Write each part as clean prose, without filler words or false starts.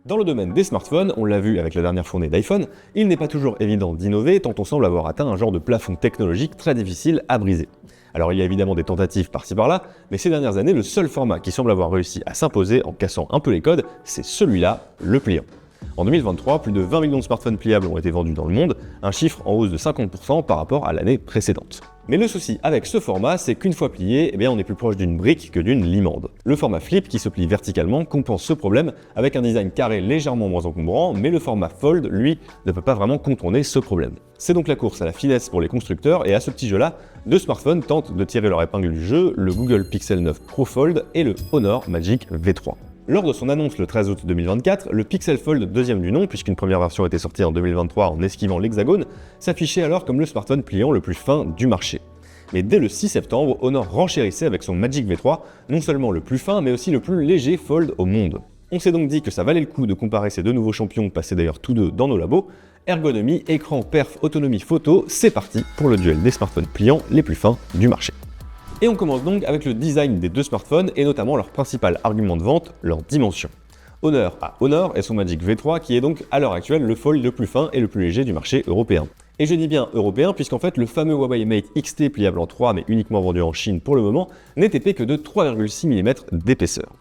Dans le domaine des smartphones, on l'a vu avec la dernière fournée d'iPhone, il n'est pas toujours évident d'innover tant on semble avoir atteint un genre de plafond technologique très difficile à briser. Alors il y a évidemment des tentatives par-ci par-là, mais ces dernières années, le seul format qui semble avoir réussi à s'imposer en cassant un peu les codes, c'est celui-là, le pliant. En 2023, plus de 20 millions de smartphones pliables ont été vendus dans le monde, un chiffre en hausse de 50% par rapport à l'année précédente. Mais le souci avec ce format, c'est qu'une fois plié, on est plus proche d'une brique que d'une limande. Le format flip, qui se plie verticalement, compense ce problème avec un design carré légèrement moins encombrant, mais le format fold, lui, ne peut pas vraiment contourner ce problème. C'est donc la course à la finesse pour les constructeurs, et à ce petit jeu-là, deux smartphones tentent de tirer leur épingle du jeu, le Google Pixel 9 Pro Fold et le Honor Magic V3. Lors de son annonce le 13 août 2024, le Pixel Fold deuxième du nom, puisqu'une première version était sortie en 2023 en esquivant l'hexagone, s'affichait alors comme le smartphone pliant le plus fin du marché. Mais dès le 6 septembre, Honor renchérissait avec son Magic V3, non seulement le plus fin, mais aussi le plus léger Fold au monde. On s'est donc dit que ça valait le coup de comparer ces deux nouveaux champions, passés d'ailleurs tous deux dans nos labos. Ergonomie, écran, perf, autonomie, photo, c'est parti pour le duel des smartphones pliants les plus fins du marché. Et on commence donc avec le design des deux smartphones et notamment leur principal argument de vente, leur dimension. Honor a Honor et son Magic V3 qui est donc à l'heure actuelle le fold le plus fin et le plus léger du marché européen. Et je dis bien européen puisqu'en fait le fameux Huawei Mate XT pliable en 3 mais uniquement vendu en Chine pour le moment n'est épais que de 3,6 mm d'épaisseur.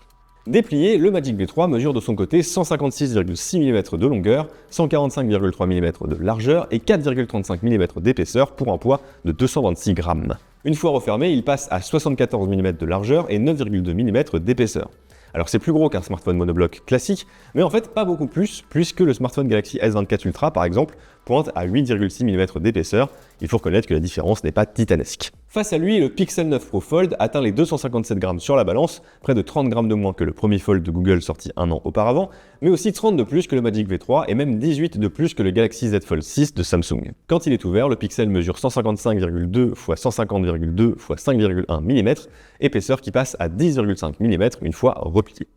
Déplié, le Magic V3 mesure de son côté 156,6 mm de longueur, 145,3 mm de largeur et 4,35 mm d'épaisseur pour un poids de 226 grammes. Une fois refermé, il passe à 74 mm de largeur et 9,2 mm d'épaisseur. Alors c'est plus gros qu'un smartphone monobloc classique, mais en fait pas beaucoup plus, puisque le smartphone Galaxy S24 Ultra par exemple pointe à 8,6 mm d'épaisseur. Il faut reconnaître que la différence n'est pas titanesque. Face à lui, le Pixel 9 Pro Fold atteint les 257 grammes sur la balance, près de 30 grammes de moins que le premier Fold de Google sorti un an auparavant, mais aussi 30 de plus que le Magic V3 et même 18 de plus que le Galaxy Z Fold 6 de Samsung. Quand il est ouvert, le Pixel mesure 155,2 x 150,2 x 5,1 mm, épaisseur qui passe à 10,5 mm une fois replié.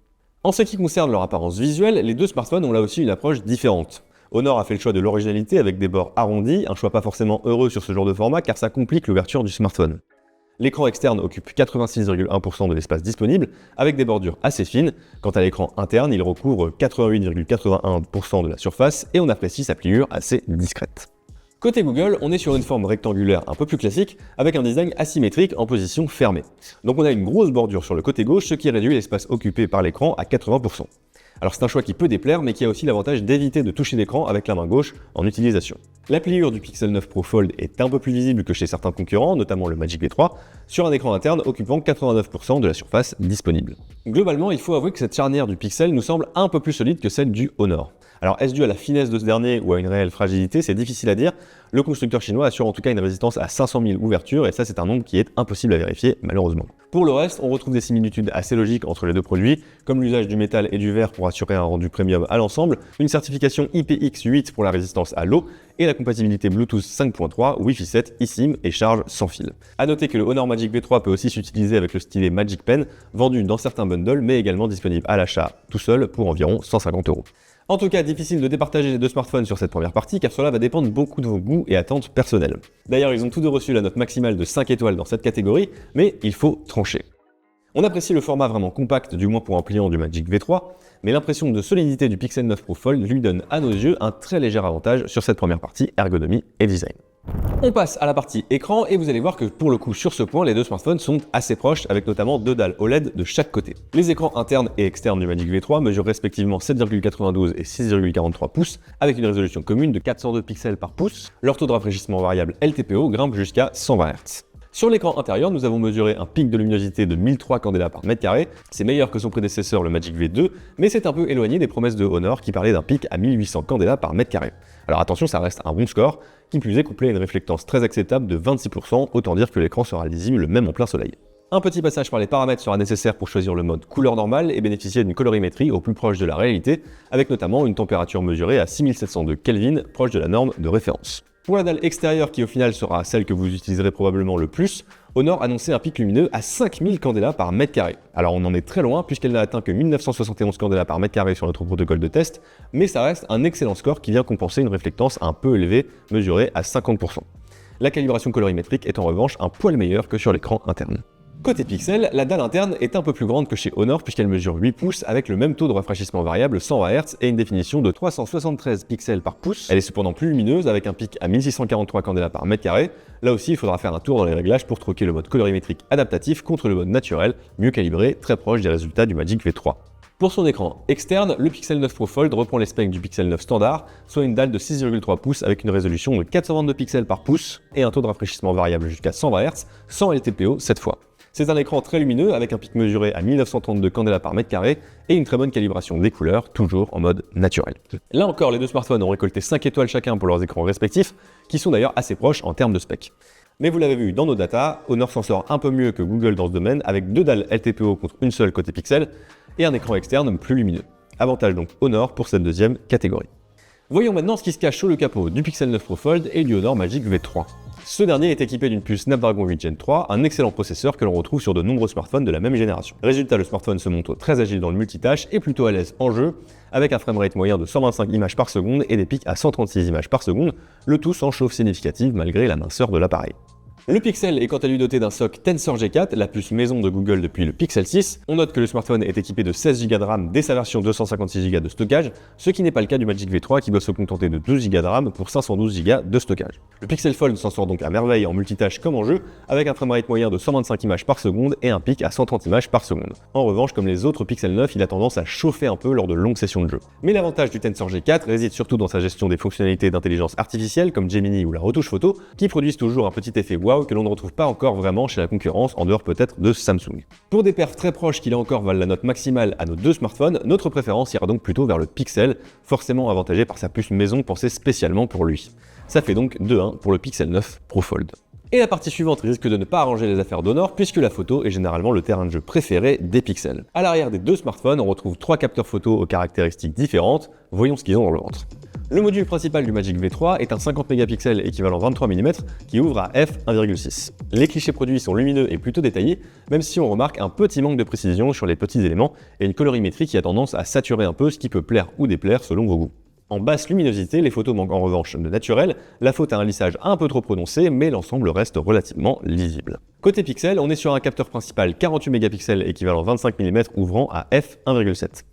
En ce qui concerne leur apparence visuelle, les deux smartphones ont là aussi une approche différente. Honor a fait le choix de l'originalité avec des bords arrondis, un choix pas forcément heureux sur ce genre de format car ça complique l'ouverture du smartphone. L'écran externe occupe 86,1% de l'espace disponible avec des bordures assez fines. Quant à l'écran interne, il recouvre 88,81% de la surface et on apprécie sa pliure assez discrète. Côté Google, on est sur une forme rectangulaire un peu plus classique avec un design asymétrique en position fermée. Donc on a une grosse bordure sur le côté gauche, ce qui réduit l'espace occupé par l'écran à 80%. Alors c'est un choix qui peut déplaire, mais qui a aussi l'avantage d'éviter de toucher l'écran avec la main gauche en utilisation. La pliure du Pixel 9 Pro Fold est un peu plus visible que chez certains concurrents, notamment le Magic V3, sur un écran interne occupant 89% de la surface disponible. Globalement, il faut avouer que cette charnière du Pixel nous semble un peu plus solide que celle du Honor. Alors est-ce dû à la finesse de ce dernier ou à une réelle fragilité? C'est difficile à dire. Le constructeur chinois assure en tout cas une résistance à 500 000 ouvertures et ça c'est un nombre qui est impossible à vérifier malheureusement. Pour le reste, on retrouve des similitudes assez logiques entre les deux produits, comme l'usage du métal et du verre pour assurer un rendu premium à l'ensemble, une certification IPX8 pour la résistance à l'eau et la compatibilité Bluetooth 5.3, Wi-Fi 7, eSIM et charge sans fil. A noter que le Honor Magic V3 peut aussi s'utiliser avec le stylet Magic Pen, vendu dans certains bundles mais également disponible à l'achat tout seul pour environ 150 €. En tout cas, difficile de départager les deux smartphones sur cette première partie car cela va dépendre beaucoup de vos goûts et attentes personnelles. D'ailleurs, ils ont tous deux reçu la note maximale de 5 étoiles dans cette catégorie, mais il faut trancher. On apprécie le format vraiment compact, du moins pour un pliant du Magic V3, mais l'impression de solidité du Pixel 9 Pro Fold lui donne à nos yeux un très léger avantage sur cette première partie ergonomie et design. On passe à la partie écran et vous allez voir que pour le coup sur ce point les deux smartphones sont assez proches avec notamment deux dalles OLED de chaque côté. Les écrans internes et externes du Magic V3 mesurent respectivement 7,92 et 6,43 pouces avec une résolution commune de 402 pixels par pouce. Leur taux de rafraîchissement variable LTPO grimpe jusqu'à 120 Hz. Sur l'écran intérieur, nous avons mesuré un pic de luminosité de 1003 candela par mètre carré. C'est meilleur que son prédécesseur, le Magic V2, mais c'est un peu éloigné des promesses de Honor qui parlaient d'un pic à 1800 candela par mètre carré. Alors attention, ça reste un bon score, qui plus est couplé à une réflectance très acceptable de 26%, autant dire que l'écran sera lisible même en plein soleil. Un petit passage par les paramètres sera nécessaire pour choisir le mode couleur normale et bénéficier d'une colorimétrie au plus proche de la réalité, avec notamment une température mesurée à 6702 Kelvin, proche de la norme de référence. Pour la dalle extérieure qui au final sera celle que vous utiliserez probablement le plus, Honor annonçait un pic lumineux à 5000 candela par mètre carré. Alors on en est très loin puisqu'elle n'a atteint que 1971 candela par mètre carré sur notre protocole de test, mais ça reste un excellent score qui vient compenser une réflectance un peu élevée, mesurée à 50%. La calibration colorimétrique est en revanche un poil meilleure que sur l'écran interne. Côté pixels, la dalle interne est un peu plus grande que chez Honor puisqu'elle mesure 8 pouces avec le même taux de rafraîchissement variable 120 Hz et une définition de 373 pixels par pouce. Elle est cependant plus lumineuse avec un pic à 1643 candela par mètre carré. Là aussi, il faudra faire un tour dans les réglages pour troquer le mode colorimétrique adaptatif contre le mode naturel, mieux calibré, très proche des résultats du Magic V3. Pour son écran externe, le Pixel 9 Pro Fold reprend les specs du Pixel 9 standard, soit une dalle de 6,3 pouces avec une résolution de 422 pixels par pouce et un taux de rafraîchissement variable jusqu'à 120 Hz, sans LTPO cette fois. C'est un écran très lumineux avec un pic mesuré à 1932 candela par mètre carré et une très bonne calibration des couleurs, toujours en mode naturel. Là encore, les deux smartphones ont récolté 5 étoiles chacun pour leurs écrans respectifs, qui sont d'ailleurs assez proches en termes de specs. Mais vous l'avez vu dans nos datas, Honor s'en sort un peu mieux que Google dans ce domaine avec 2 dalles LTPO contre une seule côté pixel et un écran externe plus lumineux. Avantage donc Honor pour cette deuxième catégorie. Voyons maintenant ce qui se cache sous le capot du Pixel 9 Pro Fold et du Honor Magic V3. Ce dernier est équipé d'une puce Snapdragon 8 Gen 3, un excellent processeur que l'on retrouve sur de nombreux smartphones de la même génération. Résultat, le smartphone se montre très agile dans le multitâche et plutôt à l'aise en jeu, avec un framerate moyen de 125 images par seconde et des pics à 136 images par seconde, le tout sans chauffe significative malgré la minceur de l'appareil. Le Pixel est quant à lui doté d'un SoC Tensor G4, la puce maison de Google depuis le Pixel 6. On note que le smartphone est équipé de 16 Go de RAM dès sa version 256 Go de stockage, ce qui n'est pas le cas du Magic V3 qui doit se contenter de 12 Go de RAM pour 512 Go de stockage. Le Pixel Fold s'en sort donc à merveille en multitâche comme en jeu, avec un framerate moyen de 125 images par seconde et un pic à 130 images par seconde. En revanche, comme les autres Pixel 9, il a tendance à chauffer un peu lors de longues sessions de jeu. Mais l'avantage du Tensor G4 réside surtout dans sa gestion des fonctionnalités d'intelligence artificielle comme Gemini ou la retouche photo, qui produisent toujours un petit effet wow que l'on ne retrouve pas encore vraiment chez la concurrence, en dehors peut-être de Samsung. Pour des perfs très proches qui là encore valent la note maximale à nos deux smartphones, notre préférence ira donc plutôt vers le Pixel, forcément avantagé par sa puce maison pensée spécialement pour lui. Ça fait donc 2-1 pour le Pixel 9 Pro Fold. Et la partie suivante risque de ne pas arranger les affaires d'Honor puisque la photo est généralement le terrain de jeu préféré des Pixels. À l'arrière des deux smartphones, on retrouve 3 capteurs photo aux caractéristiques différentes, voyons ce qu'ils ont dans le ventre. Le module principal du Magic V3 est un 50 mégapixels équivalent 23 mm qui ouvre à f1.6. Les clichés produits sont lumineux et plutôt détaillés, même si on remarque un petit manque de précision sur les petits éléments et une colorimétrie qui a tendance à saturer un peu, ce qui peut plaire ou déplaire selon vos goûts. En basse luminosité, les photos manquent en revanche de naturel, la faute a un lissage un peu trop prononcé, mais l'ensemble reste relativement lisible. Côté pixels, on est sur un capteur principal 48 mégapixels équivalent 25 mm ouvrant à f1.7.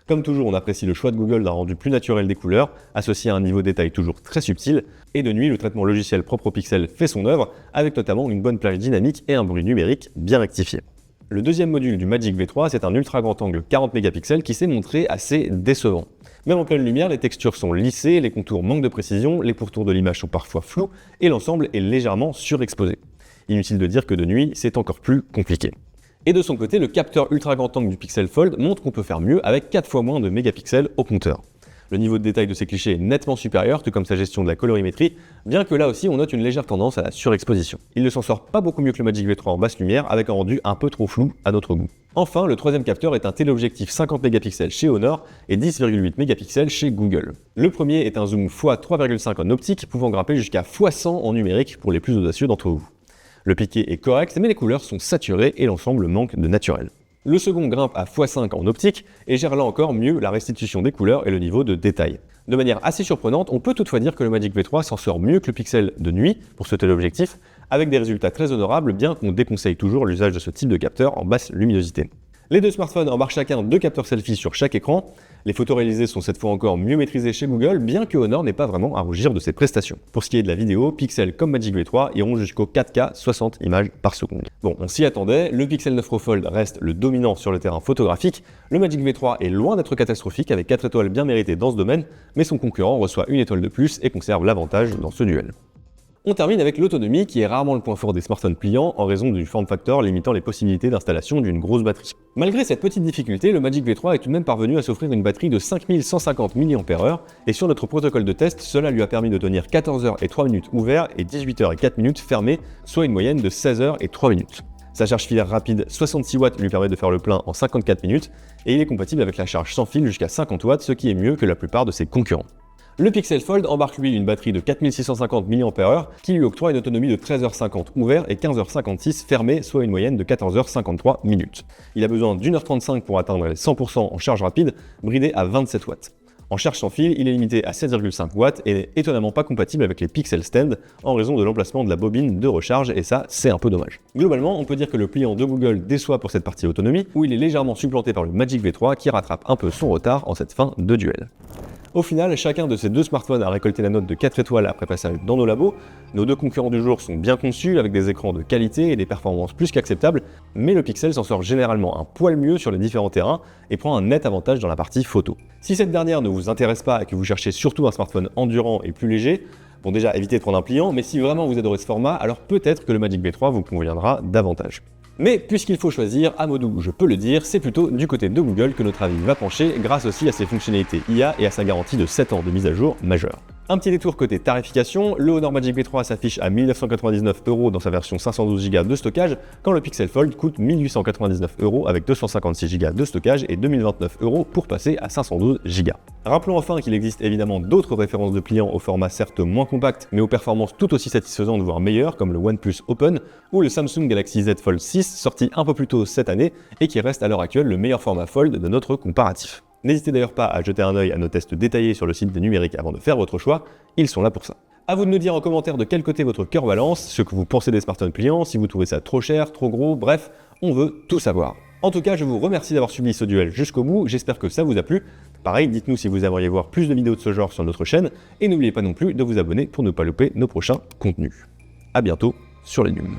Comme toujours, on apprécie le choix de Google d'un rendu plus naturel des couleurs, associé à un niveau de détail toujours très subtil, et de nuit, le traitement logiciel propre au pixel fait son œuvre, avec notamment une bonne plage dynamique et un bruit numérique bien rectifié. Le deuxième module du Magic V3, c'est un ultra grand angle 40 mégapixels qui s'est montré assez décevant. Même en pleine lumière, les textures sont lissées, les contours manquent de précision, les pourtours de l'image sont parfois flous, et l'ensemble est légèrement surexposé. Inutile de dire que de nuit, c'est encore plus compliqué. Et de son côté, le capteur ultra grand angle du Pixel Fold montre qu'on peut faire mieux avec 4 fois moins de mégapixels au compteur. Le niveau de détail de ces clichés est nettement supérieur, tout comme sa gestion de la colorimétrie, bien que là aussi on note une légère tendance à la surexposition. Il ne s'en sort pas beaucoup mieux que le Magic V3 en basse lumière, avec un rendu un peu trop flou à notre goût. Enfin, le troisième capteur est un téléobjectif 50 mégapixels chez Honor et 10,8 mégapixels chez Google. Le premier est un zoom x3,5 en optique, pouvant grimper jusqu'à x100 en numérique pour les plus audacieux d'entre vous. Le piqué est correct, mais les couleurs sont saturées et l'ensemble manque de naturel. Le second grimpe à x5 en optique et gère là encore mieux la restitution des couleurs et le niveau de détail. De manière assez surprenante, on peut toutefois dire que le Magic V3 s'en sort mieux que le Pixel de nuit pour ce téléobjectif, avec des résultats très honorables, bien qu'on déconseille toujours l'usage de ce type de capteur en basse luminosité. Les deux smartphones embarquent chacun 2 capteurs selfie sur chaque écran. Les photos réalisées sont cette fois encore mieux maîtrisées chez Google, bien que Honor n'ait pas vraiment à rougir de ses prestations. Pour ce qui est de la vidéo, Pixel comme Magic V3 iront jusqu'au 4K 60 images par seconde. Bon, on s'y attendait, le Pixel 9 Pro Fold reste le dominant sur le terrain photographique, le Magic V3 est loin d'être catastrophique avec 4 étoiles bien méritées dans ce domaine, mais son concurrent reçoit 1 étoile de plus et conserve l'avantage dans ce duel. On termine avec l'autonomie qui est rarement le point fort des smartphones pliants en raison du form factor limitant les possibilités d'installation d'une grosse batterie. Malgré cette petite difficulté, le Magic V3 est tout de même parvenu à s'offrir une batterie de 5150 mAh et sur notre protocole de test, cela lui a permis de tenir 14h et 3 minutes ouvert et 18h et 4 minutes fermé, soit une moyenne de 16h et 3 minutes. Sa charge filaire rapide 66 watts lui permet de faire le plein en 54 minutes et il est compatible avec la charge sans fil jusqu'à 50 watts, ce qui est mieux que la plupart de ses concurrents. Le Pixel Fold embarque lui une batterie de 4650 mAh qui lui octroie une autonomie de 13h50 ouvert et 15h56 fermé, soit une moyenne de 14h53 minutes. Il a besoin d'1h35 pour atteindre les 100% en charge rapide, bridé à 27 watts. En charge sans fil, il est limité à 7,5 watts et n'est étonnamment pas compatible avec les Pixel Stand en raison de l'emplacement de la bobine de recharge, et ça, c'est un peu dommage. Globalement, on peut dire que le pliant de Google déçoit pour cette partie autonomie, où il est légèrement supplanté par le Magic V3 qui rattrape un peu son retard en cette fin de duel. Au final, chacun de ces deux smartphones a récolté la note de 4 étoiles après passage dans nos labos. Nos deux concurrents du jour sont bien conçus, avec des écrans de qualité et des performances plus qu'acceptables, mais le Pixel s'en sort généralement un poil mieux sur les différents terrains et prend un net avantage dans la partie photo. Si cette dernière ne vous intéresse pas et que vous cherchez surtout un smartphone endurant et plus léger, bon déjà évitez de prendre un pliant, mais si vraiment vous adorez ce format, alors peut-être que le Magic V3 vous conviendra davantage. Mais puisqu'il faut choisir, à mot doux, je peux le dire, c'est plutôt du côté de Google que notre avis va pencher, grâce aussi à ses fonctionnalités IA et à sa garantie de 7 ans de mise à jour majeure. Un petit détour côté tarification, le Honor Magic V3 s'affiche à 1999 € dans sa version 512 Go de stockage, quand le Pixel Fold coûte 1899 € avec 256 Go de stockage et 2029 € pour passer à 512 Go. Rappelons enfin qu'il existe évidemment d'autres références de pliants au format certes moins compact, mais aux performances tout aussi satisfaisantes voire meilleures, comme le OnePlus Open ou le Samsung Galaxy Z Fold 6, sorti un peu plus tôt cette année et qui reste à l'heure actuelle le meilleur format Fold de notre comparatif. N'hésitez d'ailleurs pas à jeter un œil à nos tests détaillés sur le site des numériques avant de faire votre choix, ils sont là pour ça. A vous de nous dire en commentaire de quel côté votre cœur balance, ce que vous pensez des smartphones pliants, si vous trouvez ça trop cher, trop gros, bref, on veut tout savoir. En tout cas, je vous remercie d'avoir suivi ce duel jusqu'au bout, j'espère que ça vous a plu. Pareil, dites-nous si vous aimeriez voir plus de vidéos de ce genre sur notre chaîne, et n'oubliez pas non plus de vous abonner pour ne pas louper nos prochains contenus. A bientôt sur les Numes.